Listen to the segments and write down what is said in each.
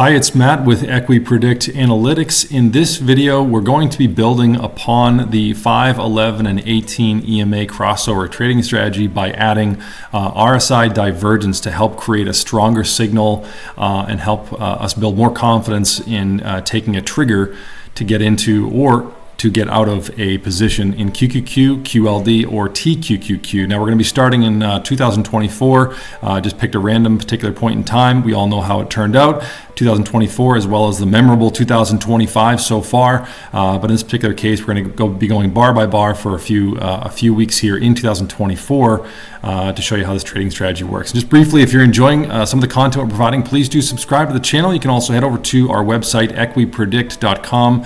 Hi, it's Matt with EquiPredict Analytics. In this video, we're going to be building upon the 5, 11, and 18 EMA crossover trading strategy by adding RSI Divergence to help create a stronger signal and help us build more confidence in taking a trigger to get into or to get out of a position in QQQ, QLD, or TQQQ. Now we're going to be starting in 2024. Just picked a random particular point in time. We all know how it turned out. 2024 as well as the memorable 2025 so far. But in this particular case, we're going to be going bar by bar for a few weeks here in 2024 to show you how this trading strategy works. And just briefly, if you're enjoying some of the content we're providing, please do subscribe to the channel. You can also head over to our website, EquiPredict.com.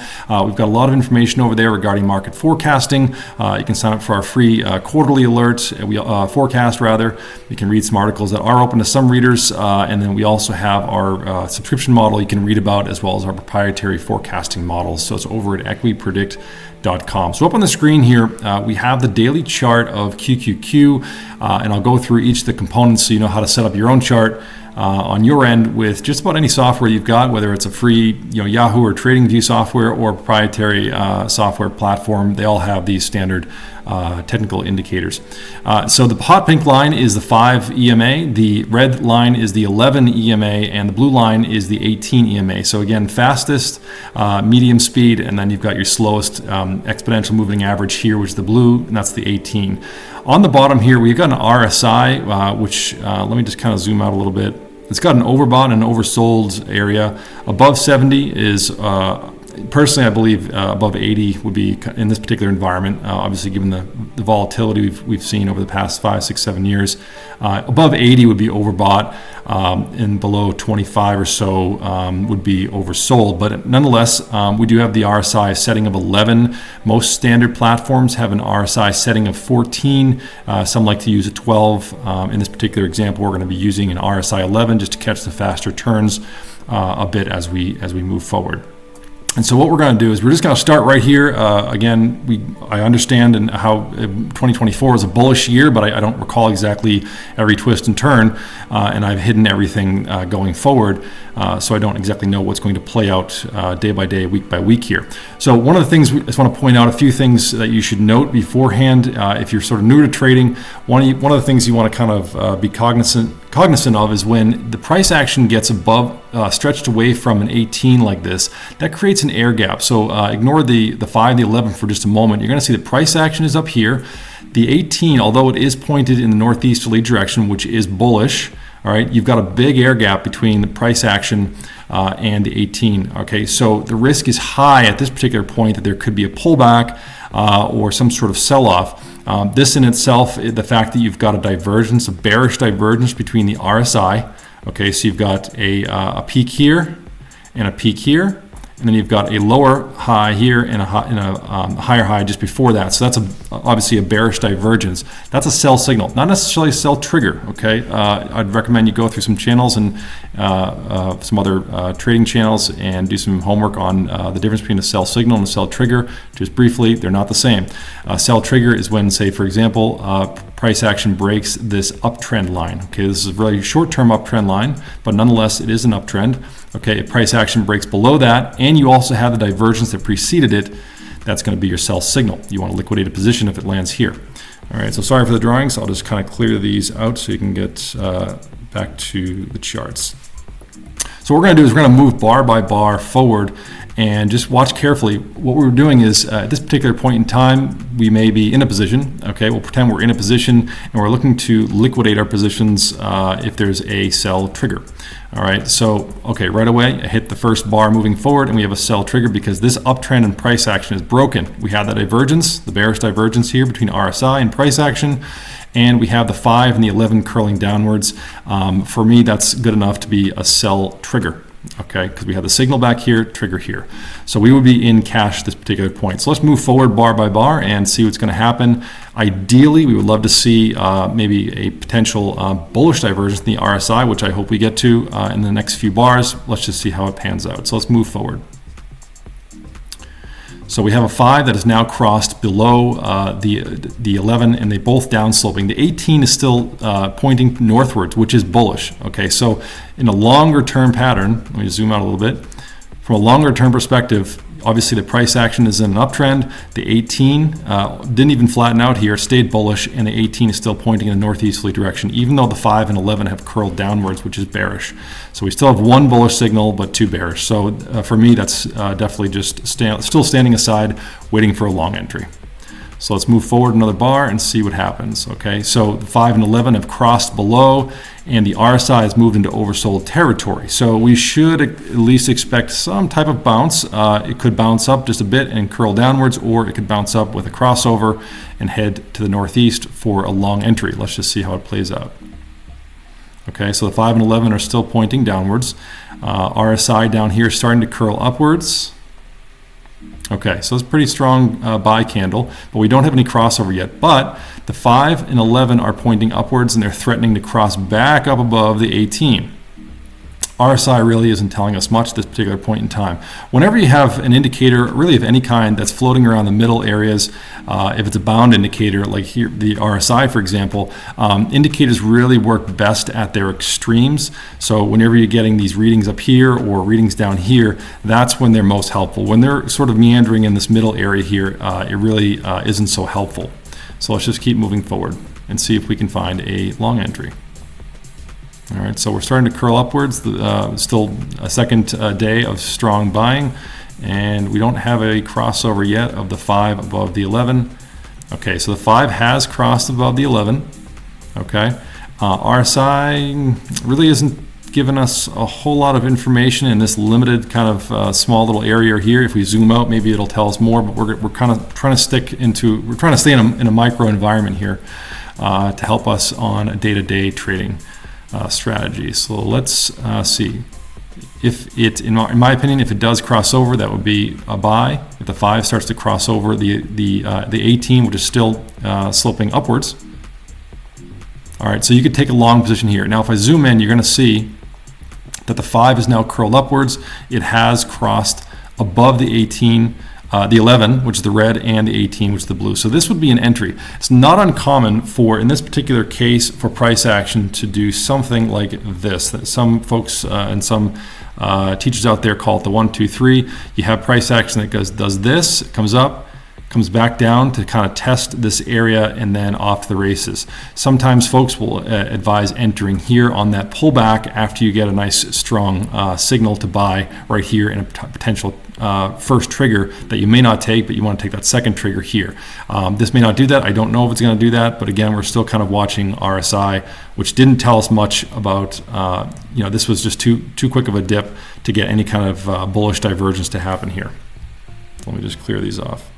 We've got a lot of information over there regarding market forecasting. You can sign up for our free quarterly alert, forecast rather. You can read some articles that are open to some readers, and then we also have our subscription model you can read about, as well as our proprietary forecasting models. So it's over at EquiPredict.com. So up on the screen here, we have the daily chart of QQQ, and I'll go through each of the components so you know how to set up your own chart on your end with just about any software you've got, whether it's a free Yahoo or TradingView software or proprietary software platform. They all have these standard technical indicators. So the hot pink line is the 5 EMA, the red line is the 11 EMA, and the blue line is the 18 EMA. So again, fastest, medium speed, and then you've got your slowest exponential moving average here, which is the blue, and that's the 18. On the bottom here, we've got an RSI, which let me just kind of zoom out a little bit. It's got an overbought and an oversold area. Above 70 is, personally I believe above 80 would be in this particular environment, obviously given the volatility we've seen over the past 5, 6, 7 years. Above 80 would be overbought, and below 25 or so would be oversold. But nonetheless, we do have the RSI setting of 11. Most standard platforms have an RSI setting of 14. Some like to use a 12. In this particular example, we're going to be using an RSI 11 just to catch the faster turns a bit as we move forward. And so what we're going to do is we're just going to start right here. Again, I understand and how 2024 is a bullish year, but I don't recall exactly every twist and turn, and I've hidden everything going forward, so I don't exactly know what's going to play out day by day, week by week here. So one of the things, I just want to point out a few things that you should note beforehand if you're sort of new to trading. One of the things you want to kind of be cognizant of is when the price action gets above, stretched away from an 18 like this, that creates an air gap. So ignore the 5, the 11 for just a moment. You're going to see the price action is up here. The 18, although it is pointed in the northeasterly direction, which is bullish, all right, you've got a big air gap between the price action and the 18. Okay, so the risk is high at this particular point that there could be a pullback or some sort of sell-off. This in itself, the fact that you've got a divergence, a bearish divergence between the RSI. Okay, so you've got a peak here and a peak here, and then you've got a lower high here and a higher high just before that. So that's obviously a bearish divergence. That's a sell signal, not necessarily a sell trigger. Okay, I'd recommend you go through some channels and some other trading channels and do some homework on the difference between a sell signal and a sell trigger. Just briefly, they're not the same. A sell trigger is when, say, for example, price action breaks this uptrend line. Okay, this is a very short-term uptrend line, but nonetheless, it is an uptrend. Okay, if price action breaks below that, and you also have the divergence that preceded it, that's going to be your sell signal. You want to liquidate a position if it lands here. All right, so sorry for the drawings. I'll just kind of clear these out so you can get back to the charts. So what we're going to do is we're going to move bar by bar forward and just watch carefully. What we're doing is at this particular point in time, we may be in a position. Okay, we'll pretend we're in a position and we're looking to liquidate our positions if there's a sell trigger. All right, so okay, right away I hit the first bar moving forward and we have a sell trigger because this uptrend and price action is broken. We have that divergence, the bearish divergence here between RSI and price action, and we have the 5 and the 11 curling downwards. For me, that's good enough to be a sell trigger. Okay, because we have the signal back here, trigger here. So we would be in cash at this particular point. So let's move forward bar by bar and see what's going to happen. Ideally, we would love to see maybe a potential bullish divergence in the RSI, which I hope we get to in the next few bars. Let's just see how it pans out. So let's move forward. So we have a 5 that is now crossed below the 11, and they both downsloping. The 18 is still pointing northwards, which is bullish. Okay, so in a longer term pattern, let me zoom out a little bit. From a longer term perspective, obviously the price action is in an uptrend. The 18 didn't even flatten out here, stayed bullish, and the 18 is still pointing in a northeasterly direction, even though the 5 and 11 have curled downwards, which is bearish. So we still have one bullish signal, but two bearish. So for me, that's definitely just still standing aside, waiting for a long entry. So let's move forward another bar and see what happens. Okay, so the 5 and 11 have crossed below, and the RSI has moved into oversold territory. So we should at least expect some type of bounce. It could bounce up just a bit and curl downwards, or it could bounce up with a crossover and head to the northeast for a long entry. Let's just see how it plays out. Okay, so the 5 and 11 are still pointing downwards. RSI down here starting to curl upwards. Okay, so it's a pretty strong buy candle, but we don't have any crossover yet. But the 5 and 11 are pointing upwards, and they're threatening to cross back up above the 18. RSI really isn't telling us much at this particular point in time. Whenever you have an indicator, really of any kind, that's floating around the middle areas, if it's a bound indicator, like here, the RSI, for example, indicators really work best at their extremes. So whenever you're getting these readings up here or readings down here, that's when they're most helpful. When they're sort of meandering in this middle area here, it really isn't so helpful. So let's just keep moving forward and see if we can find a long entry. All right, so we're starting to curl upwards. Still a second day of strong buying, and we don't have a crossover yet of the 5 above the 11. Okay, so the 5 has crossed above the 11. Okay, RSI really isn't giving us a whole lot of information in this limited kind of small little area here. If we zoom out, maybe it'll tell us more, but we're kind of trying to stay in a micro environment here to help us on a day-to-day trading strategy. So let's see if it, in my opinion, if it does cross over, that would be a buy. If the 5 starts to cross over the 18, which is still sloping upwards. All right, so you could take a long position here. Now, if I zoom in, you're going to see that the 5 is now curled upwards. It has crossed above the 18. The 11, which is the red, and the 18, which is the blue. So this would be an entry. It's not uncommon for, in this particular case, for price action to do something like this. Some folks and some teachers out there call it the 1, 2, 3. You have price action that does this, it comes up, comes back down to kind of test this area, and then off the races. Sometimes folks will advise entering here on that pullback after you get a nice strong signal to buy right here in a potential first trigger that you may not take, but you want to take that second trigger here. This may not do that. I don't know if it's going to do that, but again, we're still kind of watching RSI, which didn't tell us much about, this was just too quick of a dip to get any kind of bullish divergence to happen here. So let me just clear these off.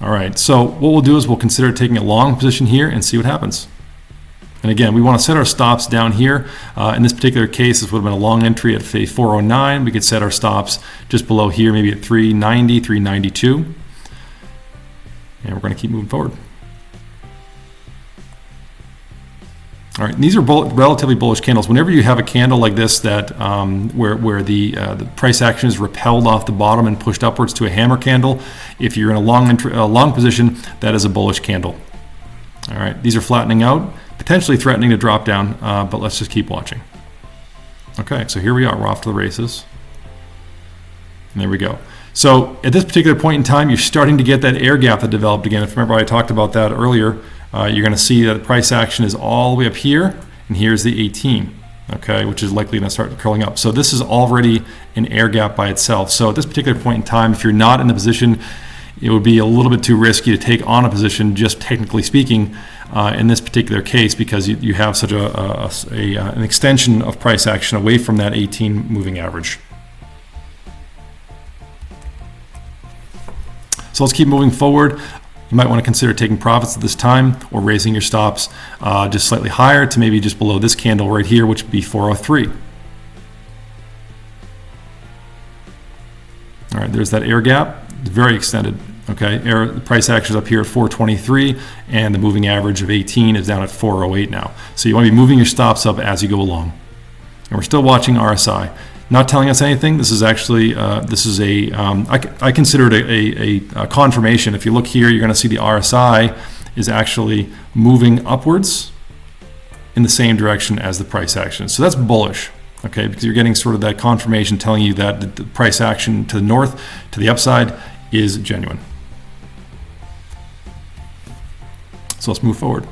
All right, so what we'll do is we'll consider taking a long position here and see what happens. And again, we want to set our stops down here. In this particular case, this would have been a long entry at 409. We could set our stops just below here, maybe at 390, 392. And we're going to keep moving forward. All right, these are relatively bullish candles. Whenever you have a candle like this that where the price action is repelled off the bottom and pushed upwards to a hammer candle, if you're in a long position, that is a bullish candle. All right, these are flattening out, potentially threatening to drop down, but let's just keep watching. Okay, so here we are. We're off to the races. And there we go. So at this particular point in time, you're starting to get that air gap that developed again. If you remember, I talked about that earlier. You're going to see that the price action is all the way up here, and here's the 18, okay, which is likely going to start curling up. So this is already an air gap by itself. So at this particular point in time, if you're not in the position, it would be a little bit too risky to take on a position, just technically speaking, in this particular case, because you have such an extension of price action away from that 18 moving average. So let's keep moving forward. You might want to consider taking profits at this time or raising your stops just slightly higher to maybe just below this candle right here, which would be 403. All right, there's that air gap, very extended. Okay, the price action is up here at 423, and the moving average of 18 is down at 408 now. So you want to be moving your stops up as you go along. and we're still watching RSI. Not telling us anything. This is actually I consider it a confirmation. If you look here, you're going to see the RSI is actually moving upwards in the same direction as the price action. So that's bullish, okay, because you're getting sort of that confirmation telling you that the price action to the north, to the upside, is genuine. So let's move forward.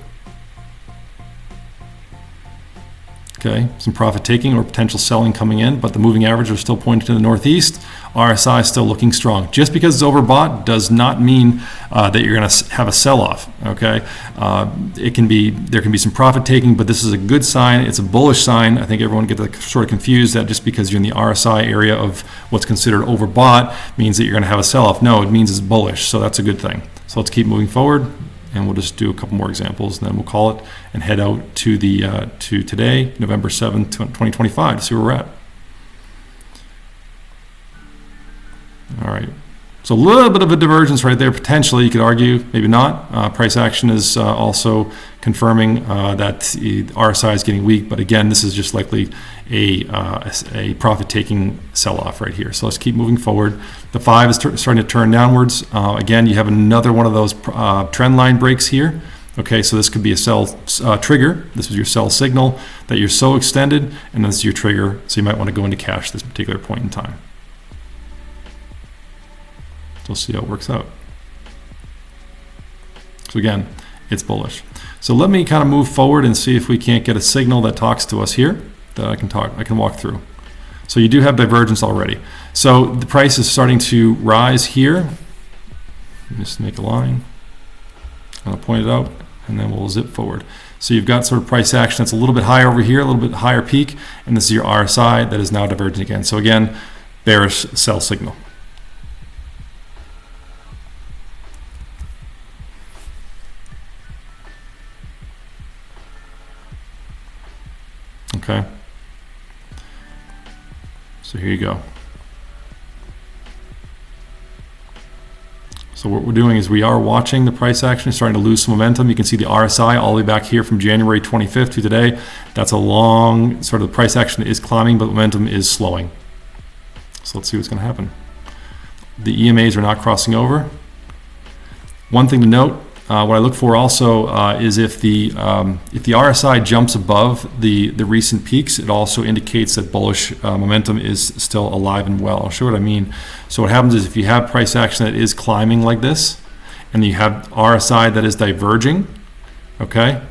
Okay, some profit taking or potential selling coming in, but the moving averages are still pointing to the northeast. RSI is still looking strong. Just because it's overbought does not mean that you're going to have a sell-off. Okay, there can be some profit taking, but this is a good sign. It's a bullish sign. I think everyone gets sort of confused that just because you're in the RSI area of what's considered overbought means that you're going to have a sell-off. No, it means it's bullish. So that's a good thing. So let's keep moving forward. And we'll just do a couple more examples, and then we'll call it and head out to the to today, November 7th, 2025, to see where we're at. All right. So a little bit of a divergence right there, potentially. You could argue, maybe not. Price action is also confirming that the RSI is getting weak, but again, this is just likely a profit-taking sell-off right here. So let's keep moving forward. The 5 is starting to turn downwards. Again, you have another one of those trend line breaks here. Okay, so this could be a sell trigger. This is your sell signal that you're so extended, and this is your trigger. So you might want to go into cash at this particular point in time. So we'll see how it works out. So again, it's bullish. So let me kind of move forward and see if we can't get a signal that talks to us here that I can walk through. So you do have divergence already. So the price is starting to rise here. Just make a line. I'll point it out, and then we'll zip forward. So you've got sort of price action that's a little bit higher over here, a little bit higher peak, and this is your RSI that is now diverging again. So again, bearish sell signal. Okay, so here you go. So what we're doing is we are watching the price action starting to lose some momentum. You can see the RSI all the way back here from January 25th to today. That's a long sort of, the price action is climbing, but momentum is slowing. So let's see what's going to happen. The EMAs are not crossing over. One thing to note, what I look for also is if the RSI jumps above the recent peaks, it also indicates that bullish momentum is still alive and well. I'll show what I mean. So what happens is if you have price action that is climbing like this, and you have RSI that is diverging, okay,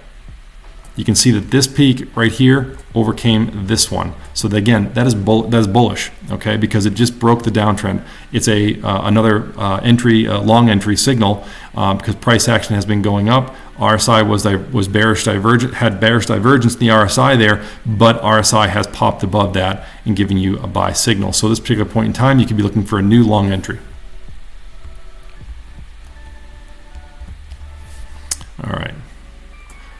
you can see that this peak right here overcame this one. So that, again, that is bullish, okay, because it just broke the downtrend. It's another long entry signal because price action has been going up. RSI was bearish divergent, had bearish divergence in the RSI there, but RSI has popped above that and giving you a buy signal. So at this particular point in time, you could be looking for a new long entry. All right.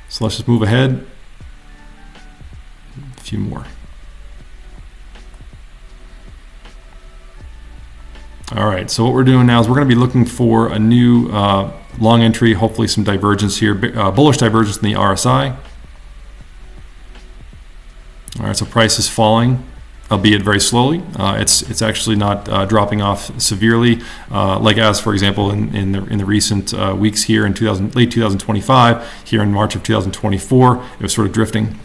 So let's just move ahead. A few more. All right, so what we're doing now is we're going to be looking for a new long entry, hopefully some divergence here, bullish divergence in the RSI. All right, so price is falling, albeit very slowly. It's actually not dropping off severely, like as, for example, in the recent weeks here in late 2025, here in March of 2024, it was sort of drifting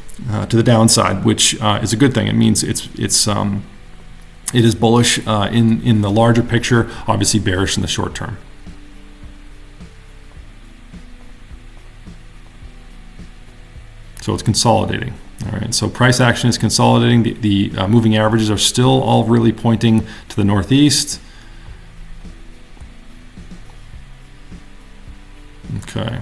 to the downside, which is a good thing. It means it is bullish in the larger picture, obviously bearish in the short term. So it's consolidating. All right, so price action is consolidating. The moving averages are still all really pointing to the northeast. Okay.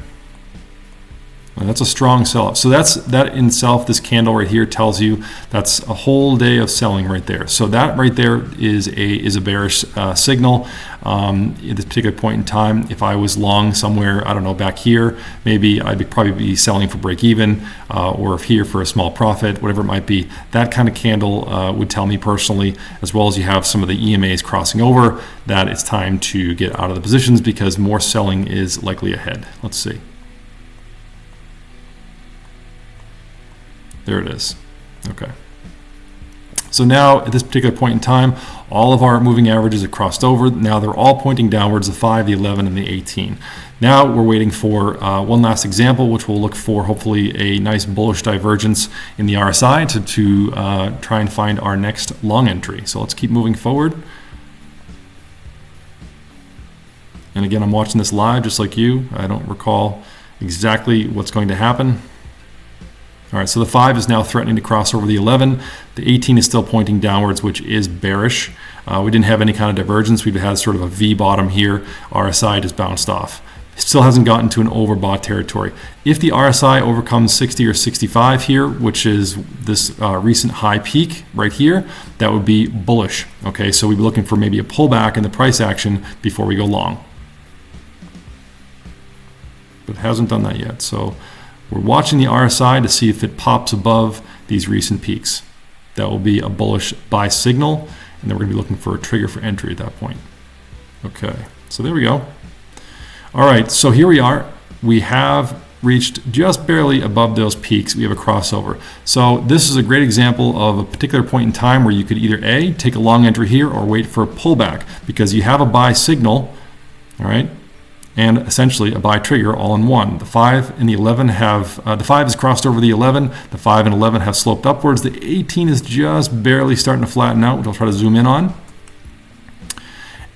Well, that's a strong sell-up. So that in itself, this candle right here tells you that's a whole day of selling right there. So that right there is a bearish signal. At this particular point in time, if I was long somewhere, I don't know, back here, maybe I'd probably be selling for break even, or if here for a small profit, whatever it might be. That kind of candle would tell me personally, as well as you have some of the EMAs crossing over, that it's time to get out of the positions because more selling is likely ahead. Let's see. There it is. Okay. So now at this particular point in time, all of our moving averages have crossed over. Now they're all pointing downwards, the 5, the 11, and the 18. Now we're waiting for one last example, which will look for hopefully a nice bullish divergence in the RSI to try and find our next long entry. So let's keep moving forward. And again, I'm watching this live just like you. I don't recall exactly what's going to happen. All right, so the 5 is now threatening to cross over the 11. The 18 is still pointing downwards, which is bearish. We didn't have any kind of divergence. We've had sort of a V bottom here. RSI just bounced off. It still hasn't gotten to an overbought territory. If the RSI overcomes 60 or 65 here, which is this recent high peak right here, that would be bullish. Okay, so we'd be looking for maybe a pullback in the price action before we go long. But it hasn't done that yet. So we're watching the RSI to see if it pops above these recent peaks. That will be a bullish buy signal, and then we're going to be looking for a trigger for entry at that point. Okay, so there we go. All right, so here we are. We have reached just barely above those peaks. We have a crossover. So this is a great example of a particular point in time where you could either A, take a long entry here, or wait for a pullback, because you have a buy signal, all right, and essentially a buy trigger all in one. The 5 and the 11 have, the 5 has crossed over the 11, the 5 and 11 have sloped upwards, the 18 is just barely starting to flatten out, which I'll try to zoom in on.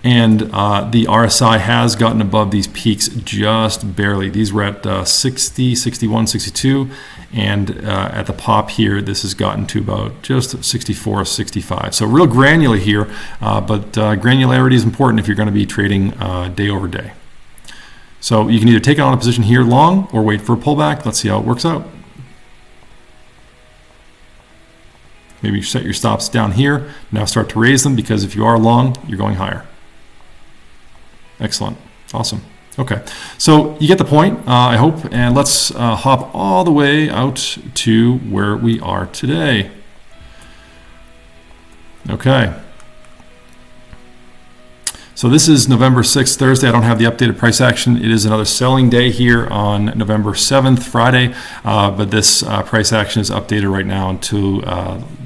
And the RSI has gotten above these peaks just barely. These were at 60, 61, 62, and at the pop here, this has gotten to about just 64, 65. So real granular here, but granularity is important if you're going to be trading day over day. So you can either take it on a position here long or wait for a pullback. Let's see how it works out. Maybe you set your stops down here. Now start to raise them, because if you are long, you're going higher. Excellent. Awesome. Okay. So you get the point, I hope. And let's hop all the way out to where we are today. Okay. So this is November 6th, Thursday. I don't have the updated price action. It is another selling day here on November 7th, Friday. But this price action is updated right now to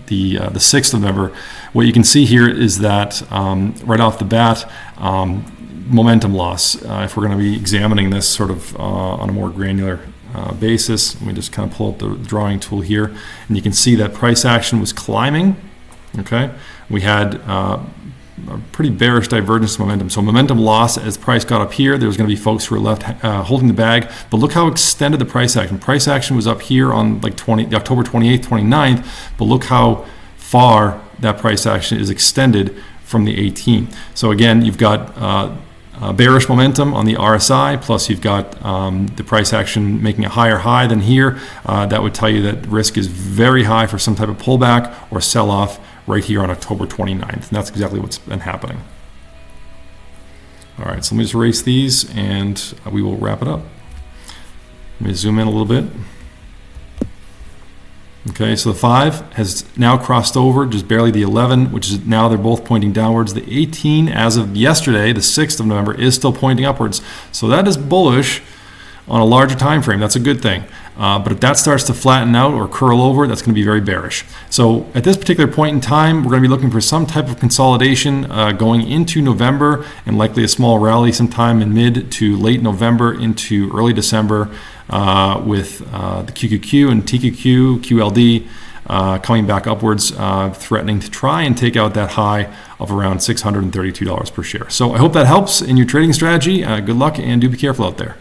the 6th of November. What you can see here is that right off the bat, momentum loss. If we're going to be examining this sort of on a more granular basis, let me just kind of pull up the drawing tool here. And you can see that price action was climbing. Okay. We had a pretty bearish divergence momentum. So momentum loss as price got up here. There was going to be folks who were left holding the bag. But look how extended the price action. Price action was up here on like October 28th, 29th. But look how far that price action is extended from the 18. So again, you've got bearish momentum on the RSI, plus you've got the price action making a higher high than here. That would tell you that risk is very high for some type of pullback or sell-off right here on October 29th. And that's exactly what's been happening. All right, so let me just erase these and we will wrap it up. Let me zoom in a little bit. Okay, so the 5 has now crossed over just barely the 11, which is now they're both pointing downwards. The 18, as of yesterday, the 6th of November, is still pointing upwards. So that is bullish on a larger time frame. That's a good thing. But if that starts to flatten out or curl over, that's going to be very bearish. So at this particular point in time, we're going to be looking for some type of consolidation going into November, and likely a small rally sometime in mid to late November into early December with the QQQ and TQQQ, QLD coming back upwards, threatening to try and take out that high of around $632 per share. So I hope that helps in your trading strategy. Good luck, and do be careful out there.